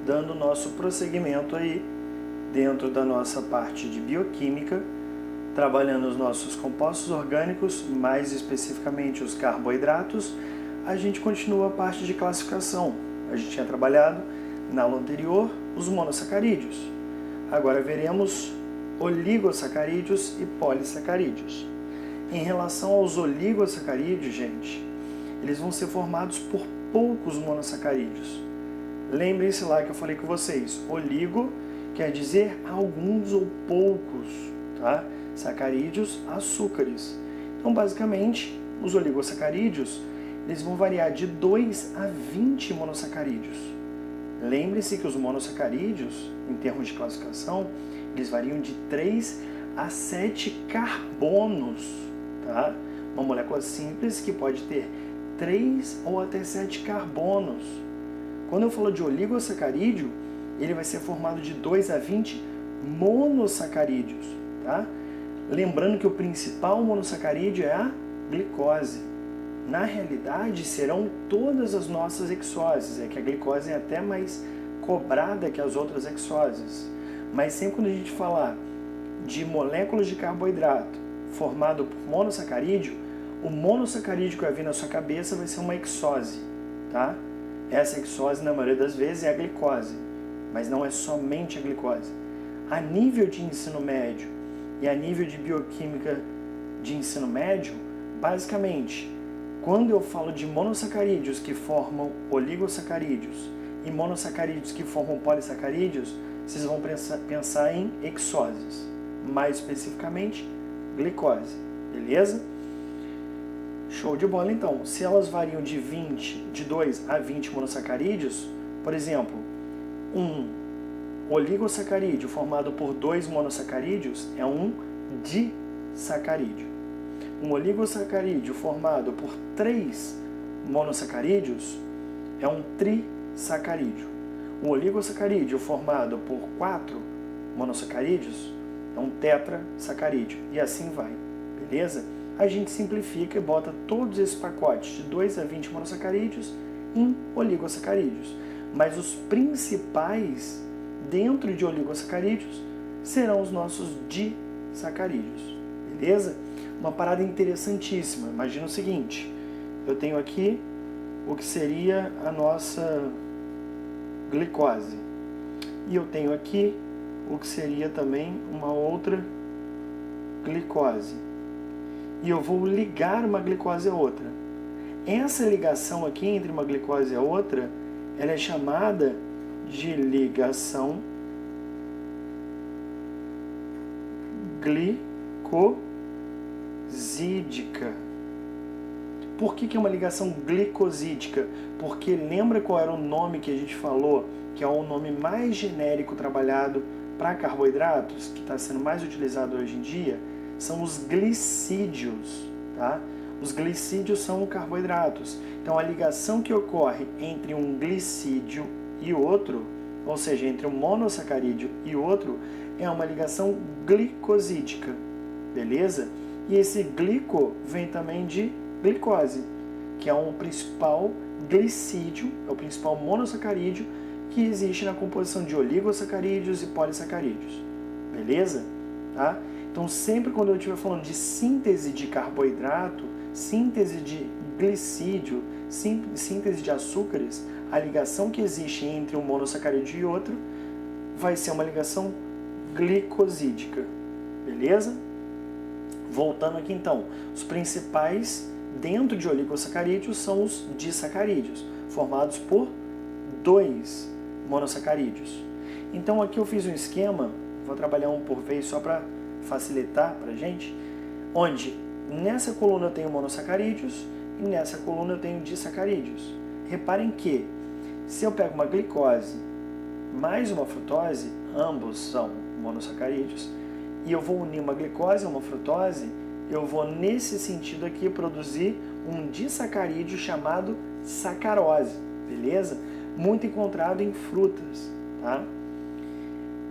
dando nosso prosseguimento aí dentro da nossa parte de bioquímica, trabalhando os nossos compostos orgânicos, mais especificamente os carboidratos. A gente continua a parte de classificação. A gente tinha trabalhado na aula anterior os monossacarídeos. Agora veremos oligosacarídeos e polissacarídeos. Em relação aos oligosacarídeos, gente, eles vão ser formados por poucos monossacarídeos. Lembrem-se lá que eu falei com vocês, oligo quer dizer alguns ou poucos, tá? Sacarídeos, açúcares. Então, basicamente, os oligosacarídeos, eles vão variar de 2 a 20 monossacarídeos. Lembre-se que os monossacarídeos, em termos de classificação, eles variam de 3 a 7 carbonos, tá? Uma molécula simples que pode ter 3 ou até 7 carbonos. Quando eu falo de oligosacarídeo, ele vai ser formado de 2 a 20 monossacarídeos, tá? Lembrando que o principal monossacarídeo é a glicose. Na realidade, serão todas as nossas hexoses, é que a glicose é até mais cobrada que as outras hexoses. Mas sempre quando a gente falar de moléculas de carboidrato formado por monossacarídeo, o monossacarídeo que vai vir na sua cabeça vai ser uma hexose, tá? Essa hexose, na maioria das vezes, é a glicose, mas não é somente a glicose. A nível de ensino médio e a nível de bioquímica de ensino médio, basicamente, quando eu falo de monossacarídeos que formam oligosacarídeos e monossacarídeos que formam polissacarídeos, vocês vão pensar em hexoses, mais especificamente, glicose, beleza? Show de bola, então. Se elas variam de 2 a 20 monossacarídeos, por exemplo, um oligosacarídeo formado por 2 monossacarídeos é um disacarídeo. Um oligosacarídeo formado por 3 monossacarídeos é um trissacarídeo. Um oligosacarídeo formado por 4 monossacarídeos é um tetrasacarídeo. E assim vai, beleza? A gente simplifica e bota todos esses pacotes de 2 a 20 monossacarídeos em oligosacarídeos. Mas os principais dentro de oligosacarídeos serão os nossos disacarídeos, beleza? Uma parada interessantíssima. Imagina o seguinte, eu tenho aqui o que seria a nossa glicose. E eu tenho aqui o que seria também uma outra glicose. E eu vou ligar uma glicose a outra. Essa ligação aqui entre uma glicose e a outra, ela é chamada de ligação glicosídica. Por que é uma ligação glicosídica? Porque lembra qual era o nome que a gente falou, que é o nome mais genérico trabalhado para carboidratos, que está sendo mais utilizado hoje em dia? São os glicídios, tá? Os glicídios são carboidratos. Então, a ligação que ocorre entre um glicídio e outro, ou seja, entre um monossacarídeo e outro, é uma ligação glicosídica, beleza? E esse glico vem também de glicose, que é o principal glicídio, é o principal monossacarídeo que existe na composição de oligosacarídeos e polissacarídeos, beleza? Tá? Então, sempre quando eu estiver falando de síntese de carboidrato, síntese de glicídio, síntese de açúcares, a ligação que existe entre um monossacarídeo e outro vai ser uma ligação glicosídica, beleza? Voltando aqui então, os principais dentro de oligosacarídeos são os disacarídeos, formados por 2 monossacarídeos. Então aqui eu fiz um esquema, vou trabalhar um por vez só para facilitar para a gente, onde nessa coluna eu tenho monossacarídeos e nessa coluna eu tenho disacarídeos. Reparem que se eu pego uma glicose mais uma frutose, ambos são monossacarídeos, e eu vou unir uma glicose a uma frutose, eu vou nesse sentido aqui produzir um disacarídeo chamado sacarose, beleza? Muito encontrado em frutas, tá?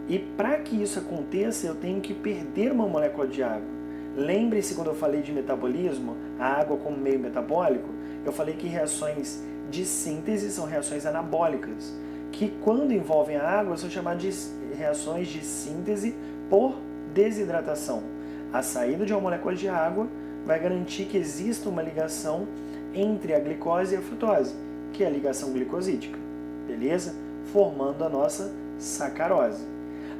E para que isso aconteça, eu tenho que perder uma molécula de água. Lembre-se quando eu falei de metabolismo, a água como meio metabólico, eu falei que reações de síntese são reações anabólicas. que quando envolvem a água são chamadas de reações de síntese por desidratação. A saída de uma molécula de água vai garantir que exista uma ligação entre a glicose e a frutose, que é a ligação glicosídica, beleza? Formando a nossa sacarose.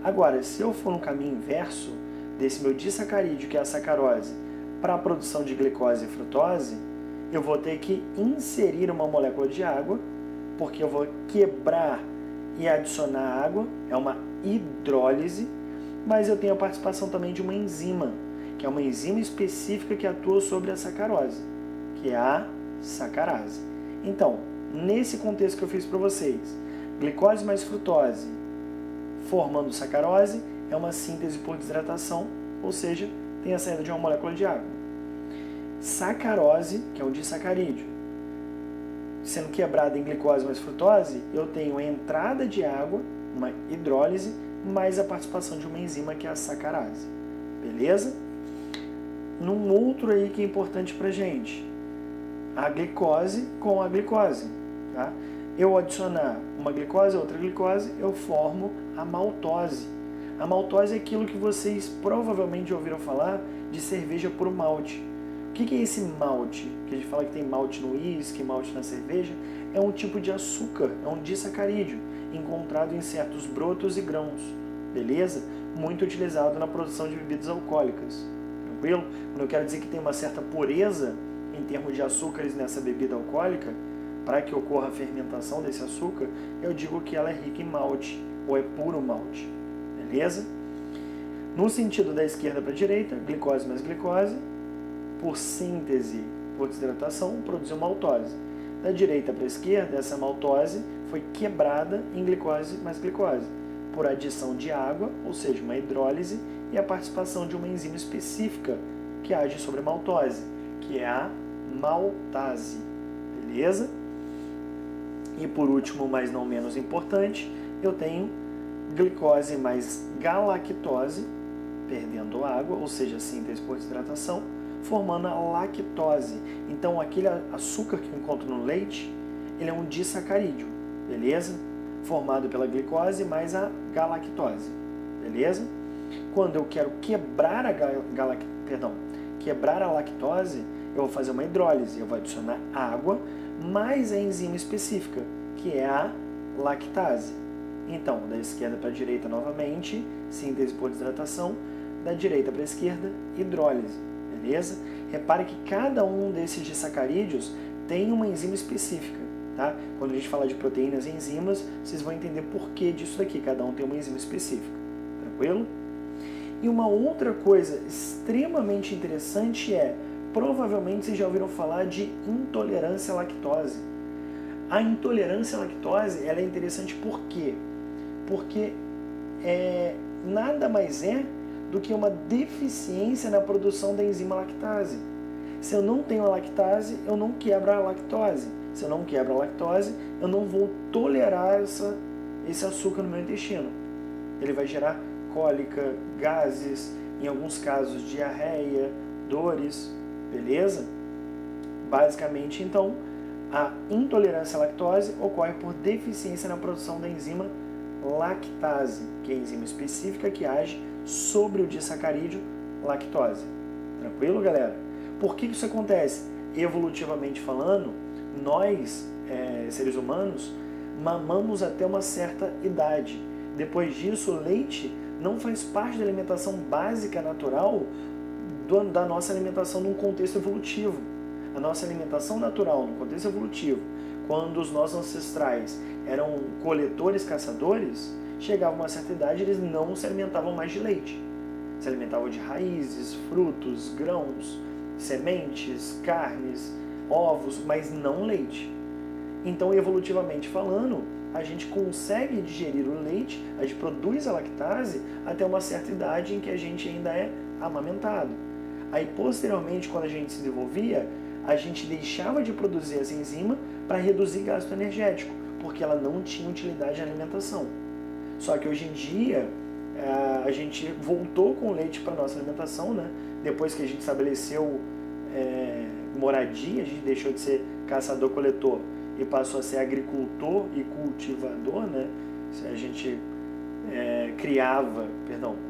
Agora, se eu for no caminho inverso desse meu disacarídeo, que é a sacarose, para a produção de glicose e frutose, eu vou ter que inserir uma molécula de água, porque eu vou quebrar e adicionar água, é uma hidrólise, mas eu tenho a participação também de uma enzima, que é uma enzima específica que atua sobre a sacarose, que é a sacarase. Então, nesse contexto que eu fiz para vocês, glicose mais frutose formando sacarose é uma síntese por desidratação, ou seja, tem a saída de uma molécula de água. Sacarose, que é um disacarídeo, sendo quebrada em glicose mais frutose, eu tenho a entrada de água, uma hidrólise, mais a participação de uma enzima que é a sacarase. Beleza? Num outro aí que é importante pra gente, a glicose com a glicose. Tá? Eu adicionar uma glicose a outra glicose, eu formo a maltose. A maltose é aquilo que vocês provavelmente ouviram falar de cerveja por malte. O que é esse malte? Que a gente fala que tem malte no uísque, malte na cerveja. É um tipo de açúcar, é um disacarídeo, encontrado em certos brotos e grãos. Beleza? Muito utilizado na produção de bebidas alcoólicas. Tranquilo? Quando eu quero dizer que tem uma certa pureza em termos de açúcares nessa bebida alcoólica, para que ocorra a fermentação desse açúcar, eu digo que ela é rica em malte, ou é puro malte. Beleza? No sentido da esquerda para a direita, glicose mais glicose, por síntese, por desidratação, produziu maltose. Da direita para a esquerda, essa maltose foi quebrada em glicose mais glicose, por adição de água, ou seja, uma hidrólise, e a participação de uma enzima específica que age sobre a maltose, que é a maltase. Beleza? E por último, mas não menos importante, eu tenho glicose mais galactose, perdendo água, ou seja, síntese por desidratação, formando a lactose. Então, aquele açúcar que eu encontro no leite, ele é um disacarídeo, beleza? Formado pela glicose mais a galactose, beleza? Quando eu quero quebrar quebrar a lactose, eu vou fazer uma hidrólise, eu vou adicionar água mais a enzima específica, que é a lactase. Então, da esquerda para a direita novamente, síntese por desidratação, da direita para a esquerda, hidrólise, beleza? Repare que cada um desses disacarídeos tem uma enzima específica, tá? Quando a gente fala de proteínas e enzimas, vocês vão entender por que disso daqui, cada um tem uma enzima específica, tranquilo? E uma outra coisa extremamente interessante é, provavelmente vocês já ouviram falar de intolerância à lactose. A intolerância à lactose, ela é interessante por quê? Porque nada mais é do que uma deficiência na produção da enzima lactase. Se eu não tenho a lactase, eu não quebro a lactose. Se eu não quebro a lactose, eu não vou tolerar esse açúcar no meu intestino. Ele vai gerar cólica, gases, em alguns casos diarreia, dores, beleza? Basicamente, então, a intolerância à lactose ocorre por deficiência na produção da enzima lactase, que é a enzima específica que age sobre o disacarídeo lactose. Tranquilo, galera? Por que isso acontece? Evolutivamente falando, nós, seres humanos, mamamos até uma certa idade. Depois disso, o leite não faz parte da alimentação básica natural da nossa alimentação num contexto evolutivo. A nossa alimentação natural no contexto evolutivo, quando os nossos ancestrais eram coletores-caçadores, chegavam a uma certa idade, eles não se alimentavam mais de leite. Se alimentavam de raízes, frutos, grãos, sementes, carnes, ovos, mas não leite. Então, evolutivamente falando, a gente consegue digerir o leite, a gente produz a lactase até uma certa idade em que a gente ainda é amamentado. Aí, posteriormente, quando a gente se desenvolvia, a gente deixava de produzir essa enzima para reduzir gasto energético, porque ela não tinha utilidade na alimentação. Só que hoje em dia, a gente voltou com o leite para a nossa alimentação, né? Depois que a gente estabeleceu moradia, a gente deixou de ser caçador-coletor e passou a ser agricultor e cultivador, né? Se a gente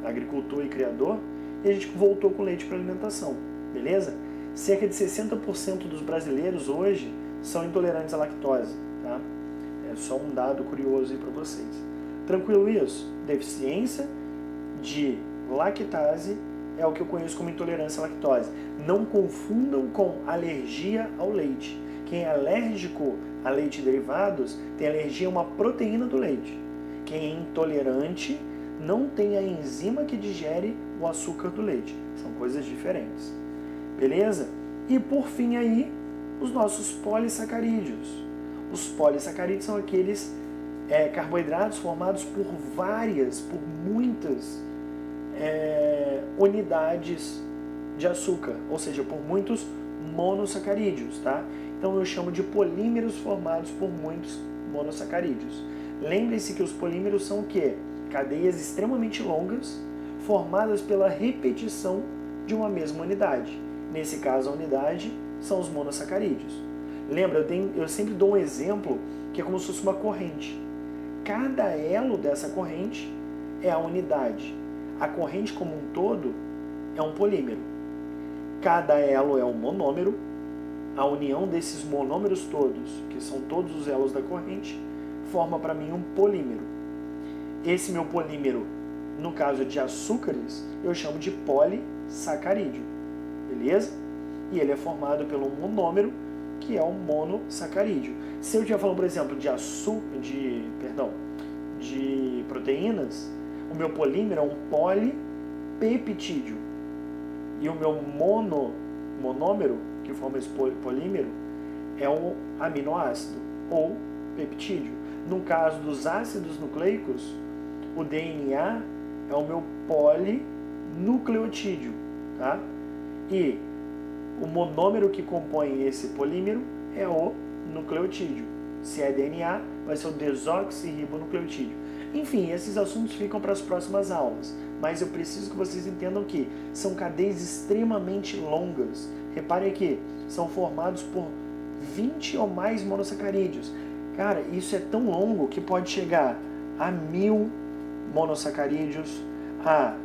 agricultor e criador, e a gente voltou com leite para alimentação, beleza? Cerca de 60% dos brasileiros hoje são intolerantes à lactose, tá? É só um dado curioso aí para vocês. Tranquilo isso? Deficiência de lactase é o que eu conheço como intolerância à lactose. Não confundam com alergia ao leite. Quem é alérgico a leite e derivados tem alergia a uma proteína do leite. Quem é intolerante não tem a enzima que digere o açúcar do leite. São coisas diferentes. Beleza? E por fim aí, os nossos polissacarídeos. Os polissacarídeos são aqueles carboidratos formados por muitas unidades de açúcar, ou seja, por muitos monossacarídeos, tá? Então eu chamo de polímeros formados por muitos monossacarídeos. Lembre-se que os polímeros são o quê? Cadeias extremamente longas, formadas pela repetição de uma mesma unidade. Nesse caso, a unidade são os monossacarídeos. Lembra, eu sempre dou um exemplo que é como se fosse uma corrente. Cada elo dessa corrente é a unidade. A corrente como um todo é um polímero. Cada elo é um monômero. A união desses monômeros todos, que são todos os elos da corrente, forma para mim um polímero. Esse meu polímero, no caso de açúcares, eu chamo de polissacarídeo. Beleza? E ele é formado pelo monômero, que é o monossacarídeo. Se eu estiver falando, por exemplo, de proteínas, o meu polímero é um polipeptídeo. E o meu monômero, que forma esse polímero, é um aminoácido, ou peptídeo. No caso dos ácidos nucleicos, o DNA é o meu polinucleotídeo, tá? E o monômero que compõe esse polímero é o nucleotídeo. Se é DNA, vai ser o desoxirribonucleotídeo. Enfim, esses assuntos ficam para as próximas aulas, mas eu preciso que vocês entendam que são cadeias extremamente longas. Repare aqui, são formados por 20 ou mais monossacarídeos. Cara, isso é tão longo que pode chegar a 1000 monossacarídeos, a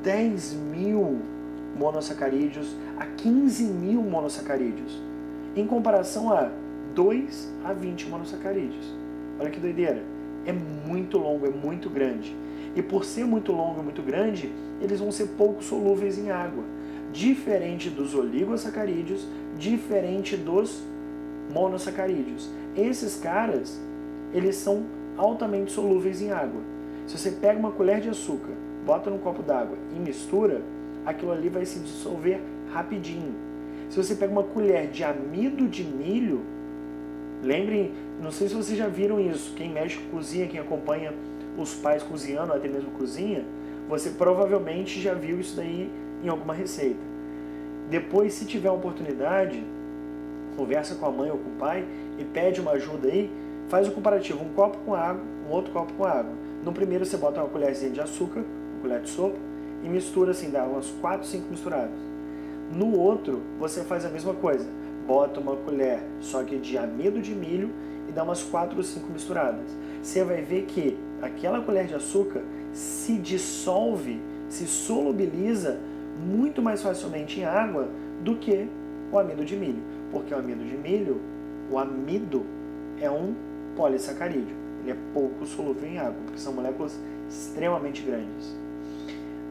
10.000 monossacarídeos, a 15.000 monossacarídeos, em comparação a 2 a 20 monossacarídeos. Olha que doideira! É muito longo, é muito grande. E por ser muito longo e muito grande, eles vão ser pouco solúveis em água. Diferente dos oligosacarídeos, diferente dos monossacarídeos. Esses caras, eles são altamente solúveis em água. Se você pega uma colher de açúcar, bota num copo d'água e mistura, aquilo ali vai se dissolver rapidinho. Se você pega uma colher de amido de milho, lembrem, não sei se vocês já viram isso, quem mexe com cozinha, quem acompanha os pais cozinhando, até mesmo cozinha, você provavelmente já viu isso daí em alguma receita. Depois, se tiver oportunidade, conversa com a mãe ou com o pai e pede uma ajuda aí, faz o comparativo, um copo com água, um outro copo com água. No primeiro você bota uma colherzinha de açúcar, uma colher de sopa, e mistura assim, dá umas 4, 5 misturadas. No outro, você faz a mesma coisa, bota uma colher só que de amido de milho e dá umas 4 ou 5 misturadas. Você vai ver que aquela colher de açúcar se dissolve, se solubiliza muito mais facilmente em água do que o amido de milho. Porque o amido de milho, o amido é um polissacarídeo. Ele é pouco solúvel em água, porque são moléculas extremamente grandes.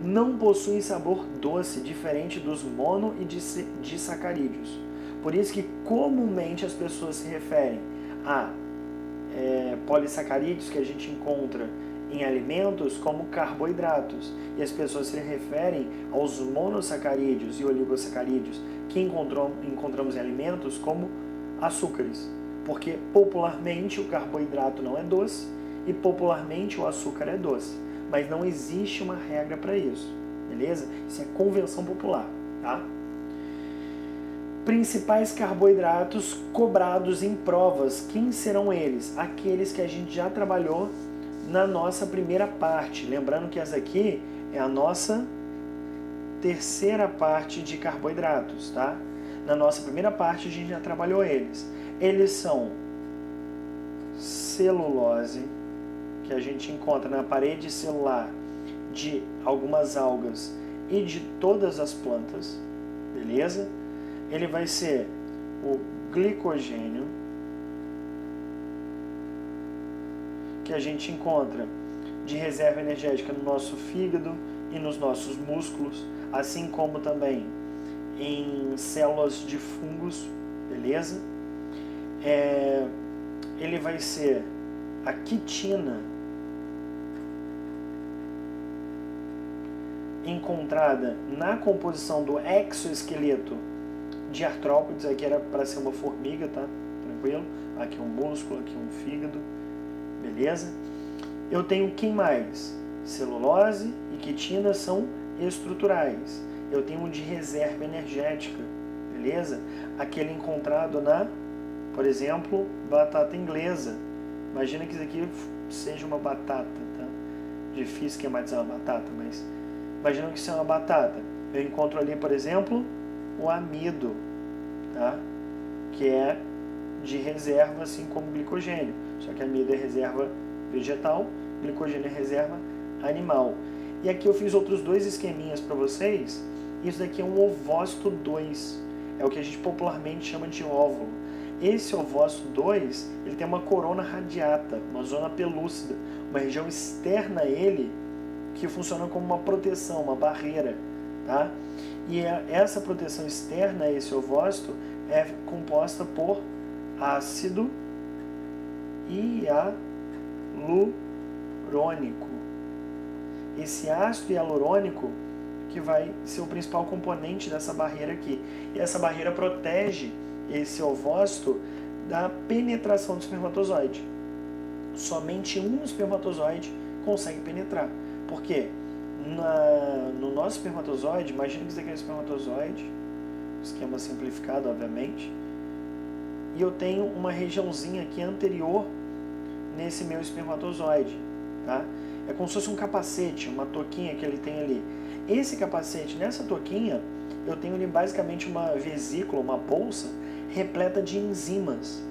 Não possuem sabor doce, diferente dos mono e disacarídeos. Por isso que comumente as pessoas se referem a polissacarídeos que a gente encontra em alimentos como carboidratos. E as pessoas se referem aos monossacarídeos e oligosacarídeos que encontramos em alimentos como açúcares. Porque popularmente o carboidrato não é doce e popularmente o açúcar é doce. Mas não existe uma regra para isso, beleza? Isso é convenção popular, tá? Principais carboidratos cobrados em provas, quem serão eles? Aqueles que a gente já trabalhou na nossa primeira parte. Lembrando que essa aqui é a nossa terceira parte de carboidratos, tá? Na nossa primeira parte a gente já trabalhou eles. Eles são celulose, que a gente encontra na parede celular de algumas algas e de todas as plantas, beleza? Ele vai ser o glicogênio, que a gente encontra de reserva energética no nosso fígado e nos nossos músculos, assim como também em células de fungos, beleza? Ele vai ser a quitina, encontrada na composição do exoesqueleto de artrópodes. Aqui era para ser uma formiga, tá? Tranquilo? Aqui um músculo, aqui um fígado, beleza? Eu tenho quem mais? Celulose e quitina são estruturais. Eu tenho um de reserva energética, beleza? Aquele encontrado na, por exemplo, batata inglesa. Imagina que isso aqui seja uma batata, tá? Difícil esquematizar uma batata, mas imagina que isso é uma batata. Eu encontro ali, por exemplo, o amido, tá? Que é de reserva, assim como o glicogênio. Só que amido é reserva vegetal, glicogênio é reserva animal. E aqui eu fiz outros dois esqueminhas para vocês. Isso daqui é um ovócito 2. É o que a gente popularmente chama de óvulo. Esse ovócito 2, ele tem uma corona radiata, uma zona pelúcida, uma região externa a ele que funciona como uma proteção, uma barreira, tá? E essa proteção externa a esse ovócito é composta por ácido hialurônico. Esse ácido hialurônico que vai ser o principal componente dessa barreira aqui. E essa barreira protege esse ovócito da penetração do espermatozoide. Somente um espermatozoide consegue penetrar. Por quê? No nosso espermatozoide, imagina que isso aqui é um espermatozoide, esquema simplificado, obviamente, e eu tenho uma regiãozinha aqui anterior nesse meu espermatozoide, tá? É como se fosse um capacete, uma touquinha que ele tem ali. Esse capacete, nessa touquinha, eu tenho ali basicamente uma vesícula, uma bolsa, repleta de enzimas.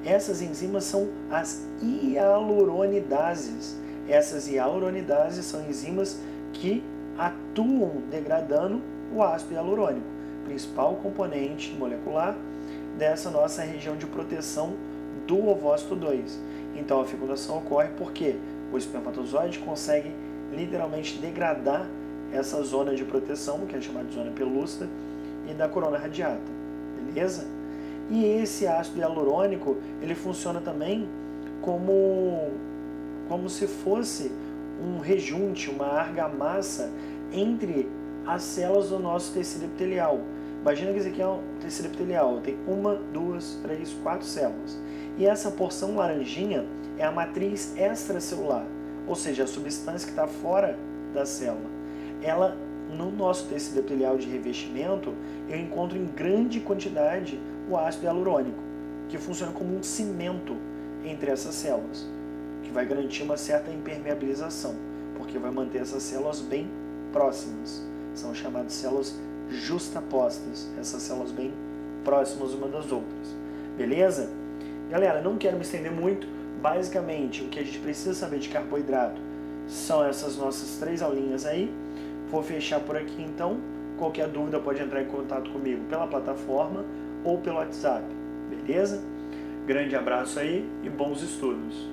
Essas enzimas são as hialuronidases. Essas hialuronidases são enzimas que atuam degradando o ácido hialurônico, principal componente molecular dessa nossa região de proteção do ovócito 2. Então a fecundação ocorre porque o espermatozoide consegue literalmente degradar essa zona de proteção, que é chamada de zona pelúcida, e da corona radiata, beleza? E esse ácido hialurônico, ele funciona também como se fosse um rejunte, uma argamassa entre as células do nosso tecido epitelial. Imagina que esse aqui é um tecido epitelial, tem 1, 2, 3, 4 células. E essa porção laranjinha é a matriz extracelular, ou seja, a substância que está fora da célula. Ela, no nosso tecido epitelial de revestimento, eu encontro em grande quantidade o ácido hialurônico, que funciona como um cimento entre essas células, que vai garantir uma certa impermeabilização, porque vai manter essas células bem próximas. São chamadas células justapostas, essas células bem próximas uma das outras. Beleza? Galera, não quero me estender muito. Basicamente, o que a gente precisa saber de carboidrato são essas nossas 3 aulinhas aí. Vou fechar por aqui então. Qualquer dúvida pode entrar em contato comigo pela plataforma ou pelo WhatsApp. Beleza? Grande abraço aí e bons estudos!